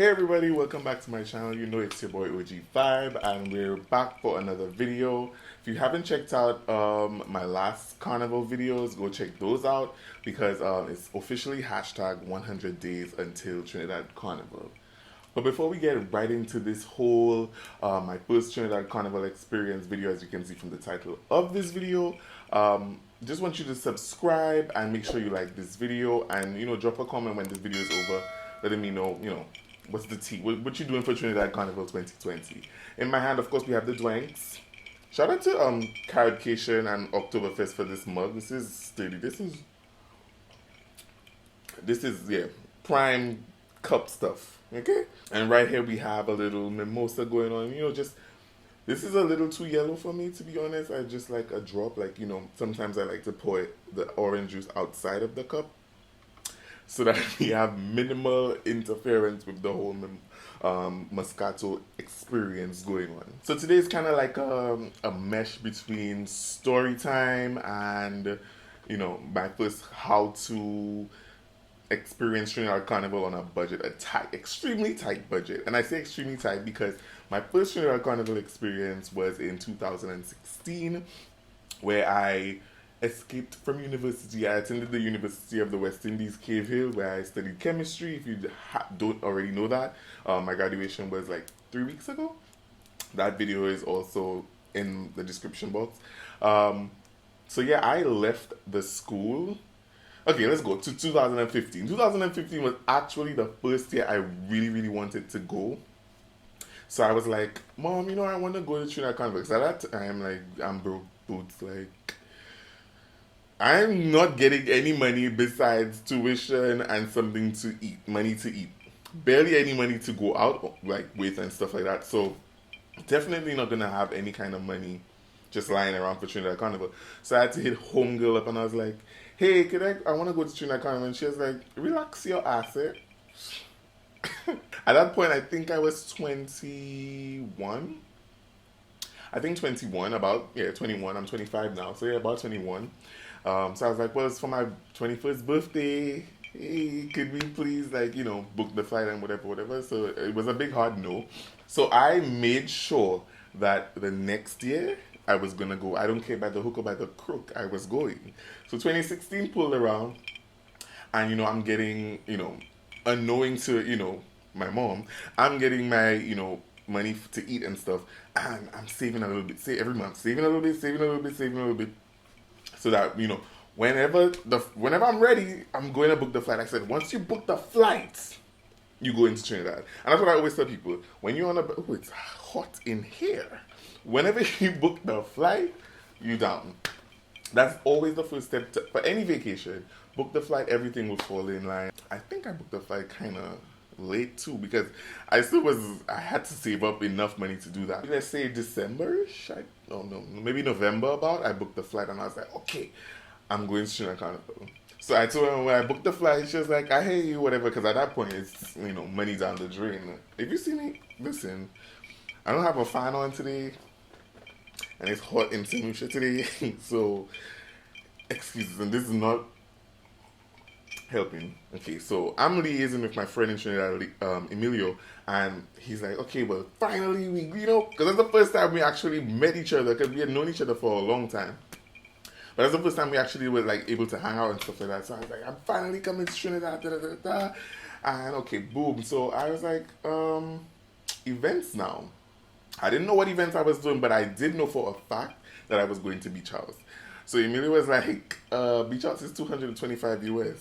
Hey everybody, welcome back to my channel. You know it's your boy OG5 and we're back for another video. If you haven't checked out my last carnival videos, go check those out because it's officially hashtag 100 days until Trinidad Carnival. But before we get right into this whole my first Trinidad Carnival Experience video, as you can see from the title of this video, just want you to subscribe and make sure you like this video and drop a comment when this video is over, letting me know what's the tea, what you doing for Trinidad Carnival 2020. In my hand, of course, we have the drinks. Shout out to Caribcation and Oktoberfest for this mug. This is sturdy. This is yeah, prime cup stuff. Okay? And right here we have a little mimosa going on. Just this is a little too yellow for me, to be honest. I just like a drop. Sometimes I like to pour the orange juice outside of the cup so that we have minimal interference with the whole Moscato experience going on. So today is kind of like a mesh between story time and my first how to experience Trinidad Carnival on a budget, extremely tight budget. And I say extremely tight because my first Trinidad Carnival experience was in 2016, where I escaped from university. I attended the University of the West Indies, Cave Hill, where I studied chemistry. If you don't already know that, my graduation was like 3 weeks ago. That video is also in the description box. So yeah, I left the school. Okay, let's go to 2015. 2015 was actually the first year I really wanted to go. So I was like, Mom, I want to go to Trinidad Carnival. So at that time, I'm broke boots. I'm not getting any money besides tuition and something to eat, money to eat. Barely any money to go out with and stuff like that. So definitely not gonna have any kind of money just lying around for Trinidad Carnival. So I had to hit homegirl up and I was like, hey, I want to go to Trinidad Carnival. And she was like, relax your ass, eh? At that point, I think I was 21. I think 21, 21. I'm 25 now, so yeah, about 21. So I was like, well, it's for my 21st birthday. Hey, could we please, book the flight and whatever. So it was a big hard no. So I made sure that the next year I was gonna go. I don't care by the hook or by the crook, I was going. So 2016 pulled around, and I'm getting, unknowing to, my mom, I'm getting my, money to eat and stuff, and I'm saving a little bit, every month, saving a little bit, so that, whenever I'm ready, I'm going to book the flight. I said, once you book the flight, you go into Trinidad. And that's what I always tell people. When you're on it's hot in here. Whenever you book the flight, you down. That's always the first step for any vacation. Book the flight, everything will fall in line. I think I booked the flight kind of late too because I had to save up enough money to do that. Let's say December-ish, I don't know, maybe November I booked the flight and I was like, okay, I'm going to Trinidad Carnival. So I told her when I booked the flight, she was like, I hear you, whatever, because at that point it's, money down the drain. If you see me, listen, I don't have a fan on today and it's hot in St. Lucia today, so excuses, and this is not helping. Okay, so I'm liaising with my friend in Trinidad, Emilio, and he's like, okay, well, finally we, because that's the first time we actually met each other, because we had known each other for a long time. But that's the first time we actually were able to hang out and stuff like that. So I was like, I'm finally coming to Trinidad, and okay, boom. So I was like, events now. I didn't know what events I was doing, but I did know for a fact that I was going to Beach House. So Emilio was like, Beach House is 225 US.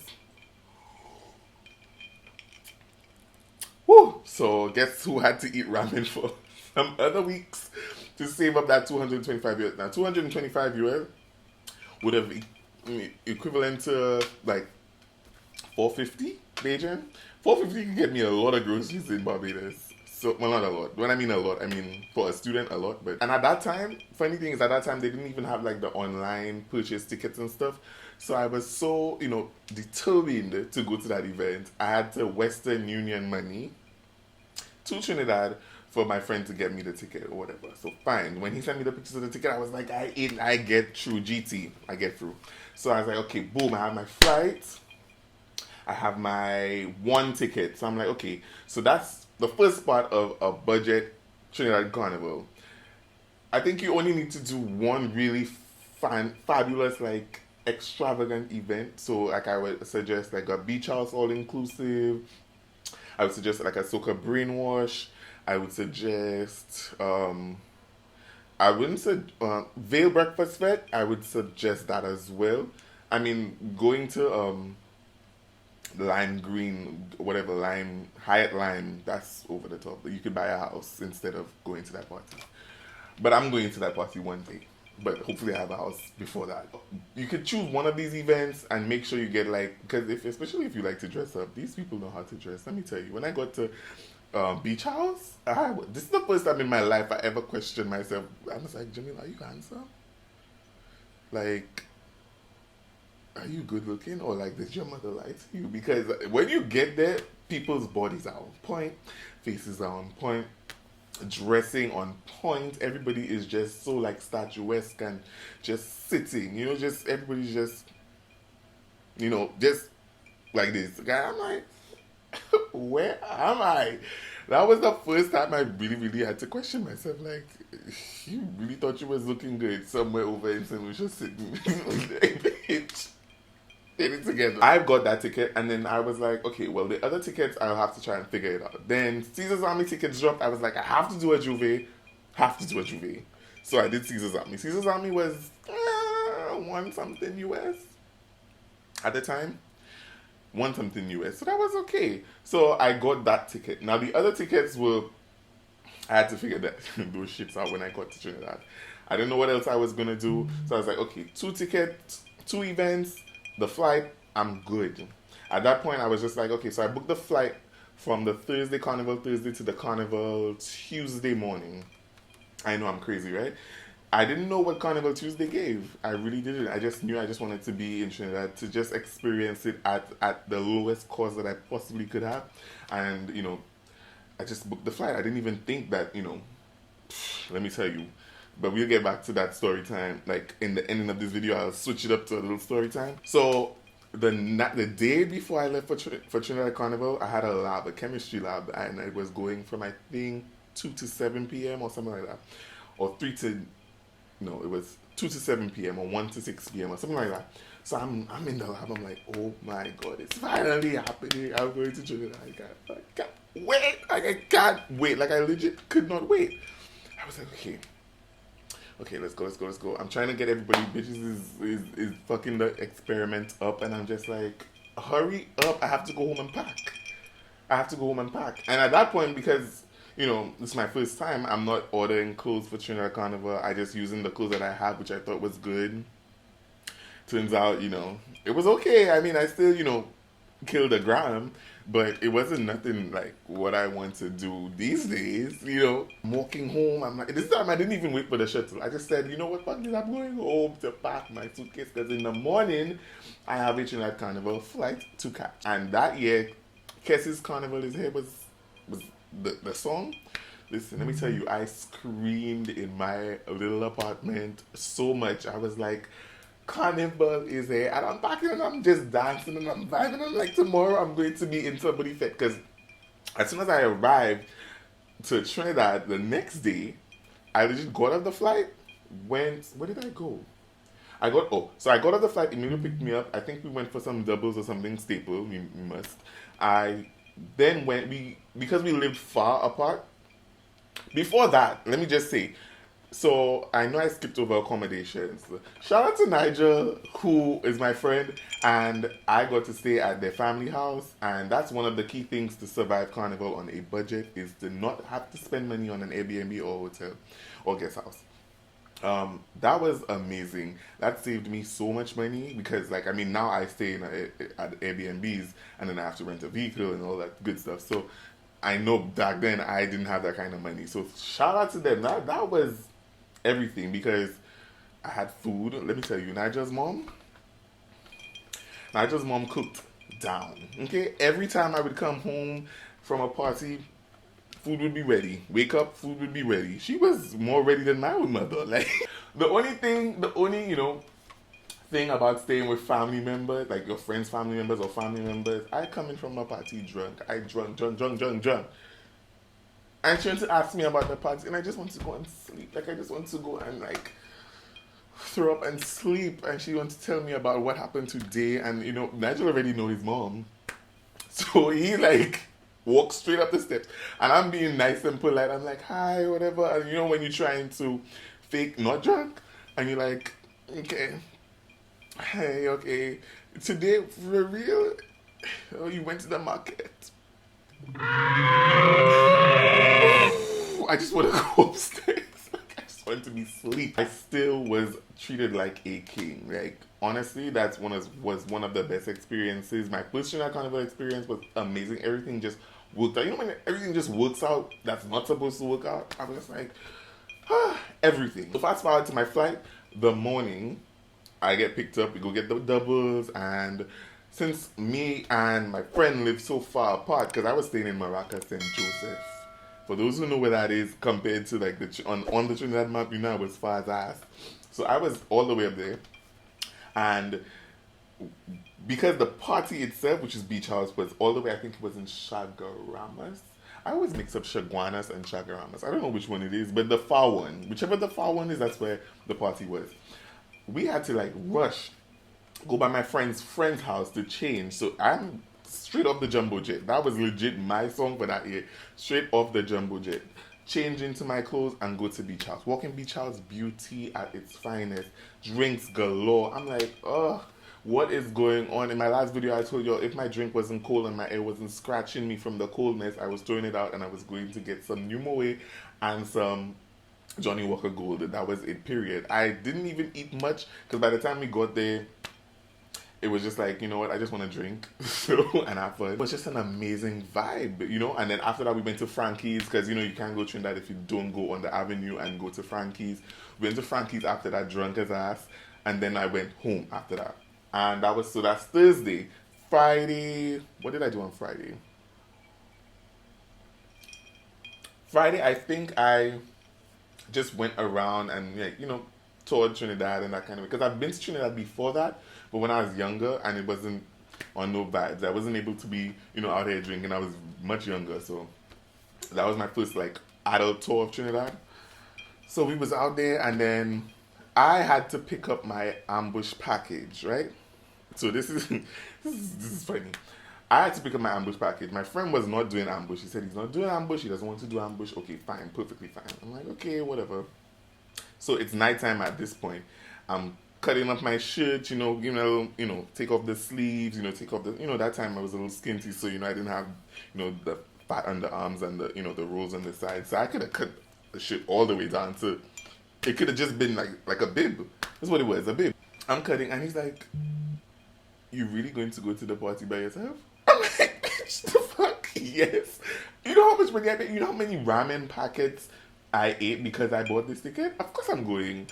Woo! So guess who had to eat ramen for some other weeks to save up that 225 US. Now 225 US would have equivalent to 450 Beijing. 450 can get me a lot of groceries in Barbados. So, well, not a lot. When I mean a lot, I mean for a student, a lot. And at that time, funny thing is, at that time, they didn't even have the online purchase tickets and stuff. So I was so, determined to go to that event. I had to Western Union money to Trinidad for my friend to get me the ticket or whatever. So fine. When he sent me the pictures of the ticket, I was like, I get through GT. I get through. So I was like, okay, boom, I have my flight. I have my one ticket. So I'm like, okay, so that's the first part of a budget Trinidad Carnival. I think you only need to do one really fabulous, like extravagant event. So like I would suggest like a beach house all inclusive. I would suggest like a soca brainwash. I would suggest I wouldn't say veil breakfast fete. I would suggest that as well. I mean, going to lime green, whatever lime, Hyatt lime, that's over the top. You could buy a house instead of going to that party. But I'm going to that party one day. But hopefully I have a house before that. You could choose one of these events and make sure you get like, because especially if you like to dress up, these people know how to dress. Let me tell you, when I got to beach house, this is the first time in my life I ever questioned myself. I was like, Jamila, are you handsome? Like, are you good looking, or like did your mother lie to you? Because when you get there, people's bodies are on point, faces are on point, dressing on point. Everybody is just so like statuesque and just sitting, just everybody's just, just like this. Guy, I'm like, where am I? That was the first time I really, really had to question myself. Like, you really thought you was looking good somewhere over in St. Lucia sitting. Bitch. Get it together. I've got that ticket, and then I was like, okay, well, the other tickets, I'll have to try and figure it out. Then Caesar's Army tickets dropped. I was like, I have to do a Juve. So I did Caesar's Army. Caesar's Army was one something US at the time. One something US. So that was okay. So I got that ticket. Now the other tickets were, I had to figure those shits out when I got to Trinidad. I didn't know what else I was going to do. So I was like, okay, 2 tickets, 2 events, the flight, I'm good. At that point, I was just like, okay, so I booked the flight from the Carnival Thursday to the Carnival Tuesday morning. I know I'm crazy, right? I didn't know what Carnival Tuesday gave. I really didn't. I just knew I just wanted to be in Trinidad to just experience it at the lowest cost that I possibly could have. And, I just booked the flight. I didn't even think that, let me tell you. But we'll get back to that story time. Like, in the ending of this video, I'll switch it up to a little story time. So, the day before I left for Trinidad Carnival, I had a chemistry lab, and it was going from, I think, 2 to 7 p.m. or something like that. Or it was 2 to 7 p.m. or 1 to 6 p.m. or something like that. So I'm in the lab. I'm like, oh my God, it's finally happening. I'm going to Trinidad. I can't wait. I can't wait. Like, I legit could not wait. I was like, okay, let's go. I'm trying to get everybody, bitches is fucking the experiment up, and I'm just like, hurry up. I have to go home and pack. And at that point, because this is my first time, I'm not ordering clothes for Trinidad Carnival. I just using the clothes that I have, which I thought was good. Turns out, it was okay. I mean, I still, killed a gram, but it wasn't nothing like what I want to do these days. I'm walking home. I'm like, this time I didn't even wait for the shuttle. I just said, you know what, fuck this, I'm going home to pack my suitcase, because in the morning, I have a Trinidad Carnival flight to catch. And that year, Kess's Carnival is here was the song. Listen, let me tell you, I screamed in my little apartment so much. I was like, Carnival is here, and I'm packing and I'm just dancing and I'm vibing, and I'm like, tomorrow I'm going to be in somebody's fete. Because as soon as I arrived to Trinidad the next day, I just got off the flight, where did I go? I got off the flight, Emilio picked me up. I think we went for some doubles or something staple, we must. I then went, because we lived far apart. Before that, let me just say, so I know I skipped over accommodations. Shout out to Nigel, who is my friend, and I got to stay at their family house. And that's one of the key things to survive Carnival on a budget, is to not have to spend money on an Airbnb or hotel or guest house. That was amazing. That saved me so much money, because now I stay at Airbnbs, and then I have to rent a vehicle and all that good stuff. So I know back then I didn't have that kind of money. So shout out to them. That was everything, because I had food. Let me tell you, Nigel's mom cooked down. Okay, every time I would come home from a party, food would be ready. Wake up, food would be ready. She was more ready than my own mother. Like, the only thing about staying with family members, like your friends' family members or family members. I come in from a party drunk. I drunk. And she wants to ask me about the party, and I just want to go and sleep. Like I just want to go and like throw up and sleep. And she wants to tell me about what happened today. And Nigel already know his mom, so he like walks straight up the steps, and I'm being nice and polite. I'm like, hi, whatever. And when you're trying to fake not drunk, and you're like, okay, hey, okay, today for real? Oh, you went to the market. I just want to go upstairs. I just want to be asleep. I still was treated like a king. Like honestly, was one of the best experiences. My first Trinidad Carnival experience was amazing. Everything just worked out. When everything just works out, that's not supposed to work out. I was just like, everything. So fast forward to my flight, the morning, I get picked up. We go get the doubles, and since me and my friend live so far apart, because I was staying in Maracas, St. Joseph. For those who know where that is, compared to like on the Trinidad map, I was far as ass. So I was all the way up there, and because the party itself, which is Beach House, was all the way, I think it was in Chagaramas. I always mix up Chaguanas and Chagaramas. I don't know which one it is, but the far one, whichever the far one is, that's where the party was. We had to like rush, go by my friend's house to change. So I'm straight off the jumbo jet. That was legit my song for that year. Straight off the jumbo jet. Change into my clothes and go to Beach House. Walking Beach House, beauty at its finest. Drinks galore. I'm like, what is going on? In my last video, I told y'all if my drink wasn't cold and my air wasn't scratching me from the coldness, I was throwing it out and I was going to get some New Moe and some Johnny Walker Gold. That was it, period. I didn't even eat much because by the time we got there, it was just like, you know what, I just want to drink and have fun. It was just an amazing vibe, And then after that, we went to Frankie's because, you can't go Trinidad if you don't go on the avenue and go to Frankie's. We went to Frankie's after that, drunk as ass. And then I went home after that. And that's Thursday. Friday, what did I do on Friday? Friday, I think I just went around and, toured Trinidad and that kind of, because I've been to Trinidad before that, but when I was younger and it wasn't on no vibes. I wasn't able to be, out here drinking. I was much younger, so that was my first, adult tour of Trinidad. So we was out there, and then I had to pick up my ambush package, right? So this is this is funny. I had to pick up my ambush package. My friend was not doing ambush. He said he's not doing ambush. He doesn't want to do ambush. Okay, fine, perfectly fine. I'm like, okay, whatever. So it's nighttime at this point. I'm cutting up my shirt, take off the sleeves, take off the, that time I was a little skinty, so, I didn't have, the fat underarms and the, the rolls on the side. So I could have cut the shirt all the way down to, it could have just been like a bib. That's what it was, a bib. I'm cutting, and he's like, you really going to go to the party by yourself? I'm like, bitch, the fuck? Yes. You know how much money I paid? You know how many ramen packets I ate because I bought this ticket? Of course I'm going.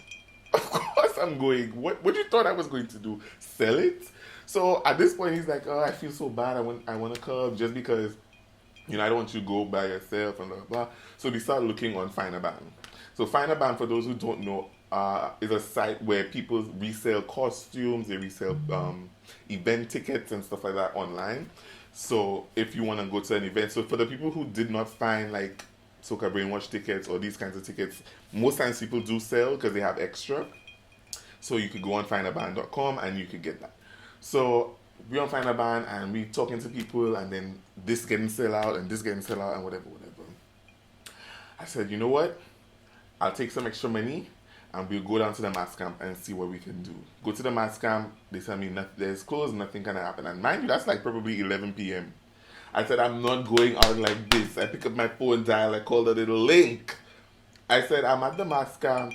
Of course I'm going. What you thought I was going to do? Sell it? So at this point he's like, oh, I feel so bad. I want to come just because, I don't want you to go by yourself and blah, blah. So we start looking on Finerban. So Finerban, for those who don't know, is a site where people resell costumes, they resell event tickets and stuff like that online. So if you want to go to an event, so for the people who did not find Soca Brainwash tickets or these kinds of tickets, most times people do sell because they have extra. So you could go on finerban.com and you could get that. So we on Finerban and we talking to people, and then this getting sell out and this getting sell out and whatever. I said, you know what? I'll take some extra money and we'll go down to the mass camp and see what we can do. Go to the mass camp, they tell me there's closed, nothing can happen. And mind you, that's probably 11 p.m. I said, I'm not going out like this. I pick up my phone, dial, I called a little link. I said, I'm at the mass camp.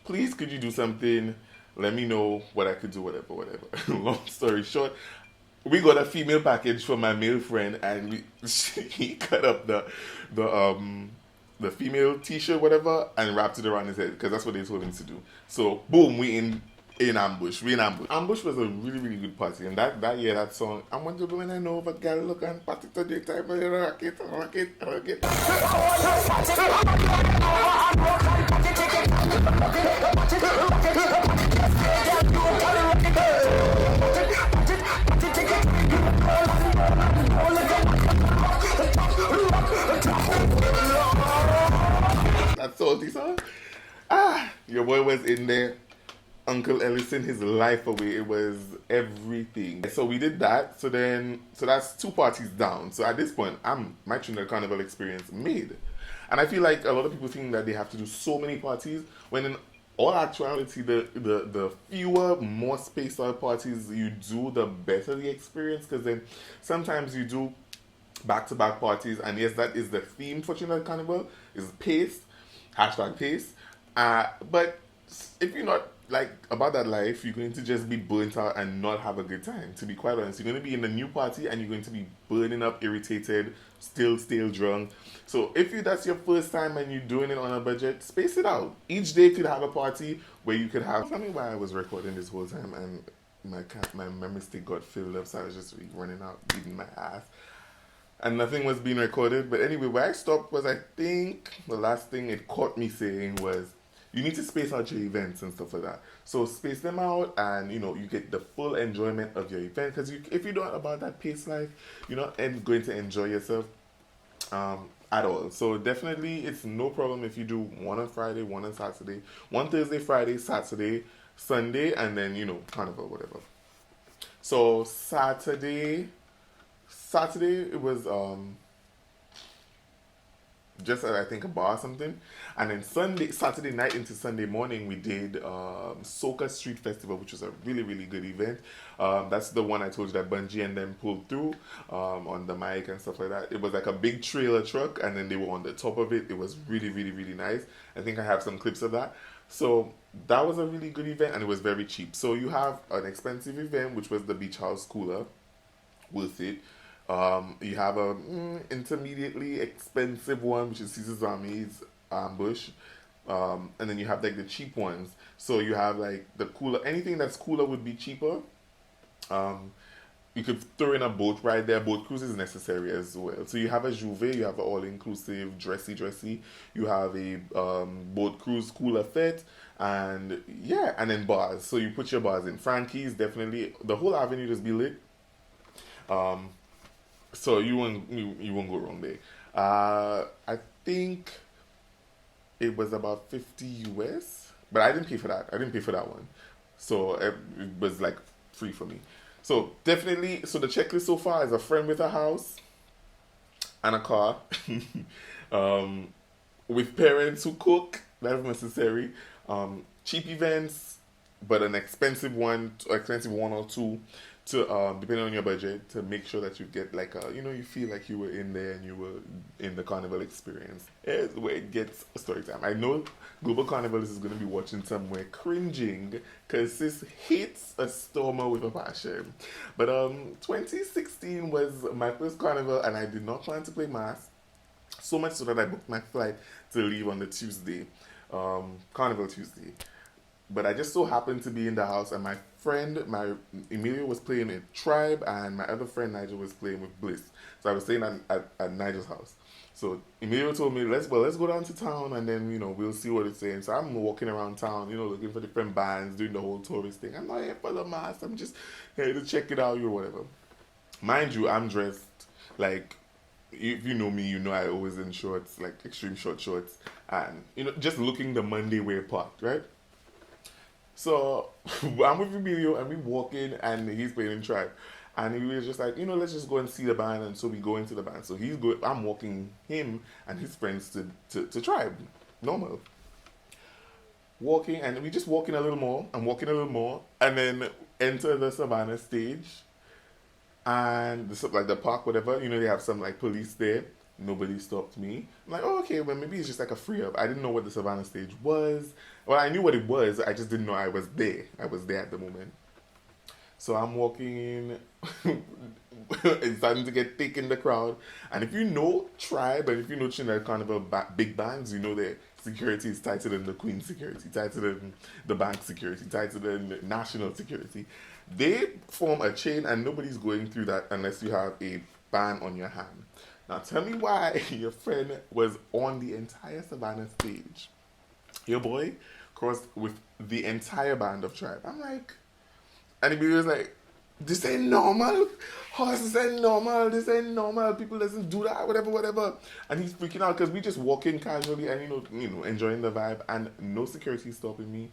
Please, could you do something? Let me know what I could do, whatever. Long story short, we got a female package from my male friend, and he cut up the female t-shirt, whatever, and wrapped it around his head, because that's what they told him to do. So, boom, we in In Ambush. We in Ambush. Ambush was a really, really good party. And that year, that song, I want to go when I know of a girl look and party today time, rock it, rock it, rock it. That salty song. Your boy was in there. Uncle Ellison, his life away. It was everything. So we did that. So that's 2 parties down. So at this point, my Trinidad Carnival Experience made. And I feel like a lot of people think that they have to do so many parties, when in all actuality, the fewer, more spaced out parties you do, the better the experience. Because then sometimes you do back-to-back parties, and yes, that is the theme for Trinidad Carnival, is pace, #pace. But if you're not like about that life, you're going to just be burnt out and not have a good time. To be quite honest, you're going to be in a new party and you're going to be burning up, irritated, still drunk. So if that's your first time and you're doing it on a budget, space it out. Each day could have a party where you could have. Tell me why I was recording this whole time and my memory stick got filled up, so I was just running out, beating my ass. And nothing was being recorded. But anyway, where I stopped was, I think the last thing it caught me saying was, you need to space out your events and stuff like that. So space them out, and you get the full enjoyment of your event. Because if you're not about that pace life, you're not going to enjoy yourself at all. So definitely, it's no problem if you do one on Friday, one on Saturday, one Thursday, Friday, Saturday, Sunday, and then Carnival, whatever. So Saturday it was just I think a bar or something, and then Saturday night into Sunday morning we did Soca Street Festival, which was a really, really good event. That's the one I told you that Bungie and them pulled through on the mic and stuff like that. It was like a big trailer truck, and then they were on the top of it. It was really, really, really nice. I think I have some clips of that. So that was a really good event, and it was very cheap. So you have an expensive event, which was the Beach House Cooler, worth it. You have a intermediately expensive one, which is Caesar's Army's Ambush, and then you have like the cheap ones. So you have like the cooler. Anything that's cooler would be cheaper. You could throw in a boat ride there. Boat cruise is necessary as well. So you have a Juve, you have an all-inclusive dressy. You have a boat cruise cooler fit, and then bars. So you put your bars in. Frankie's, definitely. The whole avenue just be lit. So you won't go wrong there. I think it was about 50 US, but I didn't pay for that. I didn't pay for that one, so it was like free for me. So definitely, so the checklist so far is a friend with a house and a car, with parents who cook. That's necessary. Cheap events, but an expensive one or two, to depending on your budget, to make sure that you get like you feel like you were in there and you were in the carnival experience. Here's where it gets story time. I know Global Carnivalist is going to be watching somewhere cringing, because this hates a stormer with a passion. But 2016 was my first carnival, and I did not plan to play mass, so much so that I booked my flight to leave on the Tuesday, Carnival Tuesday. But I just so happened to be in the house, and my friend, Emilio, was playing with Tribe, and my other friend Nigel was playing with Bliss. So I was staying at Nigel's house. So Emilio told me, let's go down to town, and then we'll see what it's saying. So I'm walking around town, looking for different bands, doing the whole tourist thing. I'm not here for the mass. I'm just here to check it out or whatever. Mind you, I'm dressed like, if you know me, you know I always in shorts, like extreme shorts, and just looking the Monday wear part, right? So I'm with Emilio, and we walking, and he's playing in Tribe, and he was just like, let's just go and see the band. And so we go into the band. So I'm walking him and his friends to Tribe, normal. Walking, and we just walking a little more. I'm walking a little more, and then enter the Savannah stage, and the park, whatever. They have some like police there. Nobody stopped me. I'm like, oh, okay, well, maybe it's just like a free up. I didn't know what the Savannah stage was. Well, I knew what it was. I just didn't know I was there. I was there at the moment. So I'm walking in. it's starting to get thick in the crowd. And if you know Tribe and if you know Trinidad Carnival big bands, you know that security is tighter than the Queen security, tighter than the bank security, tighter than the national security. They form a chain and nobody's going through that unless you have a ban on your hand. Now tell me why your friend was on the entire Savannah stage. Your boy crossed with the entire band of Tribe. I'm like, and he was like, this ain't normal. Horses ain't normal. This ain't normal. People doesn't do that. Whatever, whatever. And he's freaking out because we just walking casually and enjoying the vibe and no security stopping me.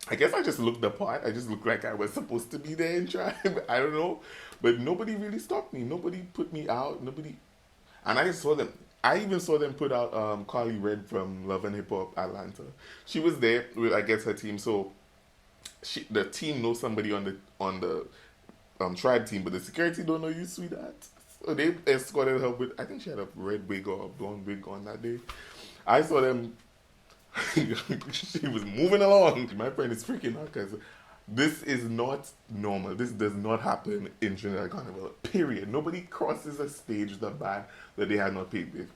I guess I just looked the part. I just looked like I was supposed to be there in Tribe. I don't know, but nobody really stopped me. Nobody put me out. Nobody, and I saw them. I even saw them put out Carly Red from Love and Hip Hop Atlanta. She was there with I guess her team. So the team knows somebody on the Tribe team, but the security don't know you, sweetheart. So they escorted her with, I think she had a red wig or a blonde wig on that day. I saw them, she was moving along. My friend is freaking out because this is not normal. This does not happen in Trinidad Carnival, period. Nobody crosses a stage with a band that they had not paid with.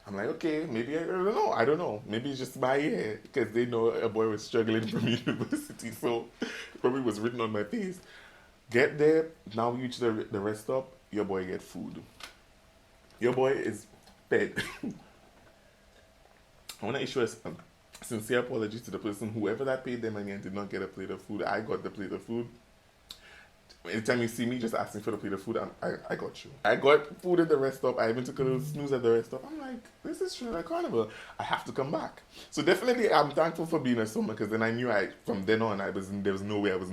I'm like, okay, maybe I don't know. I don't know. Maybe it's just my ear because they know a boy was struggling from university, so it probably was written on my face. Get there, now we reach the rest stop, your boy get food. Your boy is fed. I want to issue a sincere apology to the person, whoever that paid their money and did not get a plate of food. I got the plate of food. Anytime you see me just asking for the plate of food, I got you. I got food at the rest stop. I even took a little snooze at the rest stop. I'm like, this is Trinidad Carnival. I have to come back. So definitely, I'm thankful for being a summer because then I knew from then on there was no way I was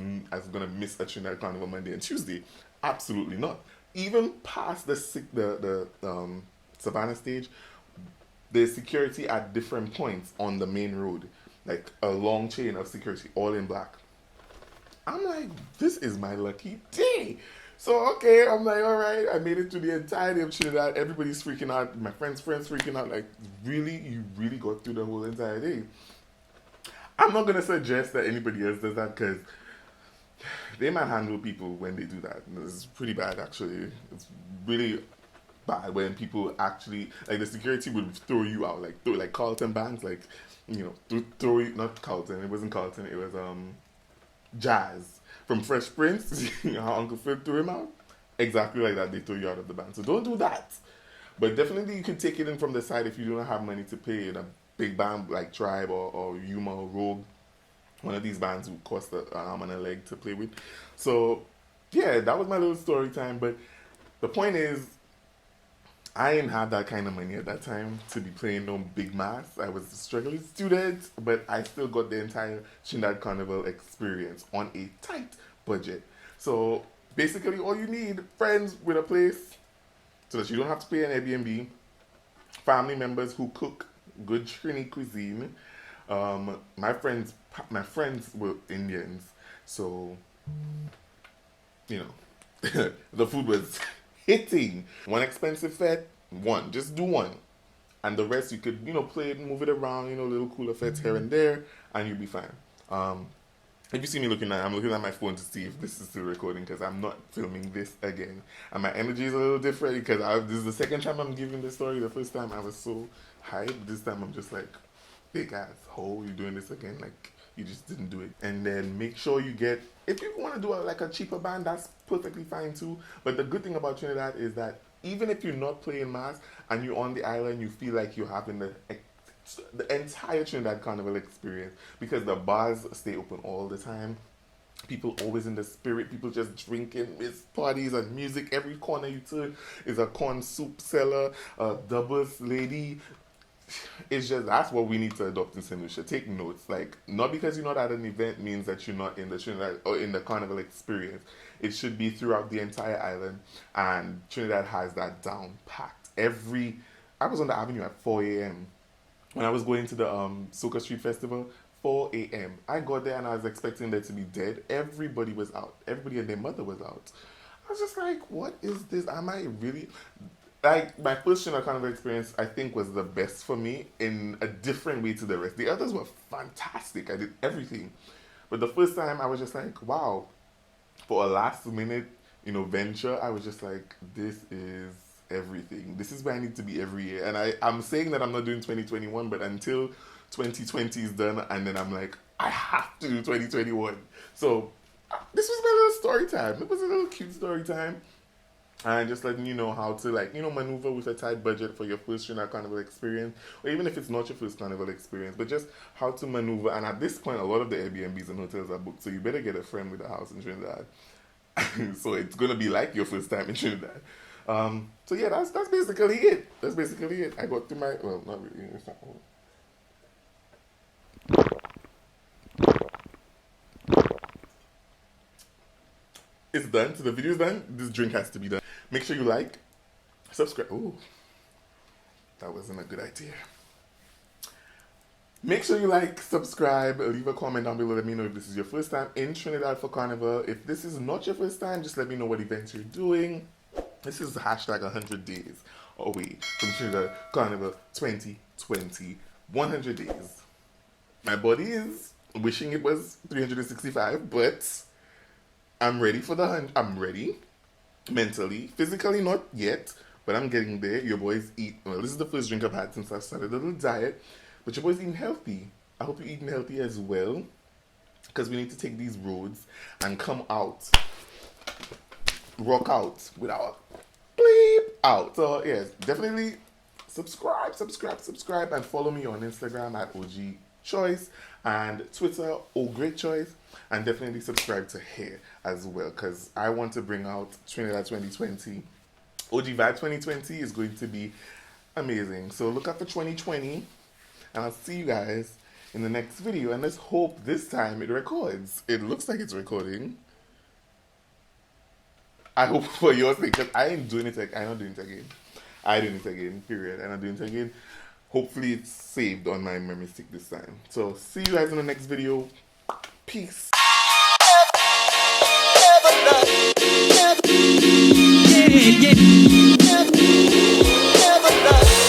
gonna miss a Trinidad Carnival Monday and Tuesday. Absolutely not. Even past the Savannah stage, there's security at different points on the main road, like a long chain of security, all in black. I'm like, this is my lucky day. So, okay, I'm like, all right, I made it to the entirety of Trinidad. Everybody's freaking out. My friends freaking out. Like, really, you really got through the whole entire day. I'm not going to suggest that anybody else does that because they might handle people when they do that. It's pretty bad, actually. It's really bad when people actually, like, the security would throw you out. Like Carlton bands, like, throw you, not Carlton, it wasn't Carlton, it was, Jazz from Fresh Prince, how Uncle Phil threw him out. Exactly like that, they throw you out of the band. So don't do that. But definitely you can take it in from the side if you don't have money to pay in a big band like Tribe or Yuma or Rogue. One of these bands who cost an arm and a leg to play with. So yeah, that was my little story time. But the point is, I didn't have that kind of money at that time to be playing no big mass. I was a struggling student, but I still got the entire Trinidad Carnival experience on a tight budget. So basically all you need, friends with a place so that you don't have to pay an Airbnb, family members who cook good Trini cuisine. My friends were Indians, so the food was hitting. One expensive fete, just do one. And the rest you could, play it, move it around, little cooler fetes here and there, and you'll be fine. If you see me I'm looking at my phone to see if this is still recording because I'm not filming this again. And my energy is a little different because this is the second time I'm giving this story. The first time I was so hyped. This time I'm just like, big ass hole, you're doing this again? Like, you just didn't do it. And then make sure you get, if you want to do a cheaper band, that's perfectly fine too. But the good thing about Trinidad is that even if you're not playing mass and you're on the island, you feel like you're having the entire Trinidad Carnival experience because the bars stay open all the time. People always in the spirit. People just drinking. It's parties and music. Every corner you turn is a corn soup seller, a doubles lady. It's just, that's what we need to adopt in St. Lucia. Take notes. Like, not because you're not at an event means that you're not in the Trinidad or in the Carnival experience. It should be throughout the entire island, and Trinidad has that down packed. I was on the avenue at 4 a.m. when I was going to the Soca Street Festival. 4 a.m. I got there and I was expecting there to be dead. Everybody was out. Everybody and their mother was out. I was just like, what is this? Am I really... Like, my first Trinidad Carnival experience, I think, was the best for me in a different way to the rest. The others were fantastic. I did everything. But the first time, I was just like, wow. For a last minute, venture, I was just like, this is everything. This is where I need to be every year. And I'm saying that I'm not doing 2021, but until 2020 is done, and then I'm like, I have to do 2021. So this was my little story time. It was a little cute story time. And just letting you know how to, like, maneuver with a tight budget for your first Trinidad Carnival experience, or even if it's not your first Carnival experience, but just how to maneuver. And at this point, a lot of the Airbnbs and hotels are booked, so you better get a friend with a house in Trinidad. So it's gonna be like your first time in Trinidad. So yeah, that's basically it. That's basically it. I got to my, well, not really. It's not, it's done. So the video's done. This drink has to be done. Make sure you like, subscribe. Oh, that wasn't a good idea. Make sure you like, subscribe, leave a comment down below. Let me know if this is your first time in Trinidad for Carnival. If this is not your first time, just let me know what events you're doing. This is hashtag 100 days away from Trinidad Carnival 2020. 100 days. My body is wishing it was 365, but I'm ready for the 100. I'm ready. Mentally. Physically, not yet, but I'm getting there. Your boy's well, this is the first drink I've had since I started a little diet, but your boy's eating healthy. I hope you're eating healthy as well, because we need to take these roads and come out, rock out with our bleep out. So yes, definitely subscribe, and follow me on Instagram at OG Choice and Twitter, Oh Great Choice, and definitely subscribe to here as well, because I want to bring out Trinidad 2020. OG Vibe 2020 is going to be amazing. So look out for 2020, and I'll see you guys in the next video. And let's hope this time it records. It looks like it's recording. I hope for your sake, because I ain't doing it. I'm not doing it again. I doing it again. Period. I'm not doing it again. Hopefully it's saved on my memory stick this time. So see you guys in the next video. Peace. Yeah, yeah.